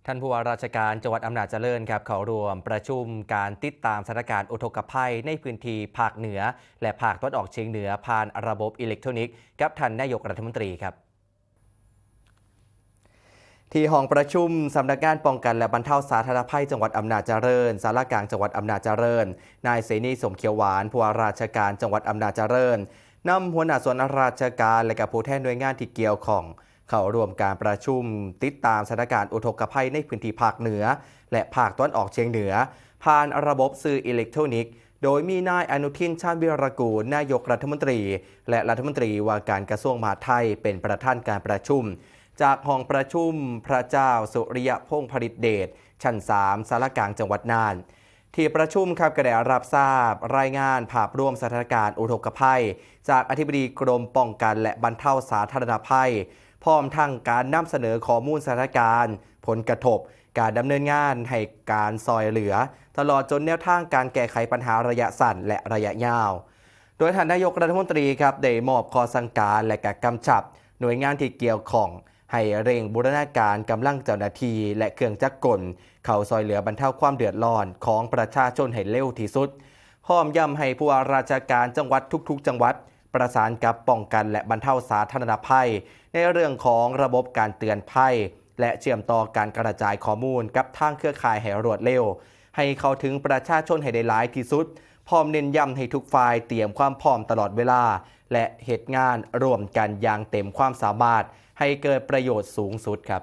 ท่านผู้ว่าราชการจังหวัดอำนาจเจริญครับเขารวมประชุมการติดตามสถานการณ์อุทกภัยในพื้นที่ภาคเหนือและภาคตะวันออกเฉียงเหนือผ่านระบบอิเล็กทรอนิกส์กับท่านนายกรัฐมนตรีครับที่ห้องประชุมสำนักงานป้องกันและบรรเทาสาธารณภัยจังหวัดอำนาจเจริญศาลากลางจังหวัดอำนาจเจริญนายเสนีสมเขียวหวานผู้ว่าราชการจังหวัดอำนาจเจริญนำหัวหน้าส่วนราชการและกับผู้แทนหน่วยงานที่เกี่ยวข้องเข้าร่วมการประชุมติดตามสถานการณ์อุทกภัยในพื้นที่ภาคเหนือและภาคตะวันออกเฉียงเหนือผ่านระบบสื่ออิเล็กทรอนิกส์โดยมีนายอนุทินชาญวิรากูลนายกรัฐมนตรีและรัฐมนตรีว่าการกระทรวงมหาดไทยเป็นประธานการประชุมจากห้องประชุมพระเจ้าสุริยพงษ์ผลิตเดชชั้น3ศาลากลางจังหวัดน่านที่ประชุมครับก็ได้รับทราบรายงานภาพรวมสถานการณ์อุทกภัยจากอธิบดีกรมป้องกันและบรรเทาสาธารณภัยพร้อมทั้งการนำเสนอข้อมูลสถานการณ์ผลกระทบการดำเนินงานให้การซอยเหลือตลอดจนแนวทางการแก้ไขปัญหาระยะสั้นและระยะยาวโดยท่านนายกรัฐมนตรีครับได้มอบข้อสั่งการและการกำชับหน่วยงานที่เกี่ยวข้องให้เร่งบูรณาการกำลังเจ้าหน้าที่และเครื่องจักรกลเข้าซอยเหลือบรรเทาความเดือดร้อนของประชาชนให้เร็วที่สุดพร้อมย้ำให้ผู้ว่าราชการจังหวัดทุกๆจังหวัดประสานกับป้องกันและบรรเทาสาธารณภัยในเรื่องของระบบการเตือนภัยและเชื่อมต่อการกระจายข้อมูลกับทางเครือข่ายให้รวดเร็วให้เข้าถึงประชาชนให้ได้หลายที่สุดพร้อมเน้นย้ำให้ทุกฝ่ายเตรียมความพร้อมตลอดเวลาและเหตุงานร่วมกันอย่างเต็มความสามารถให้เกิดประโยชน์สูงสุดครับ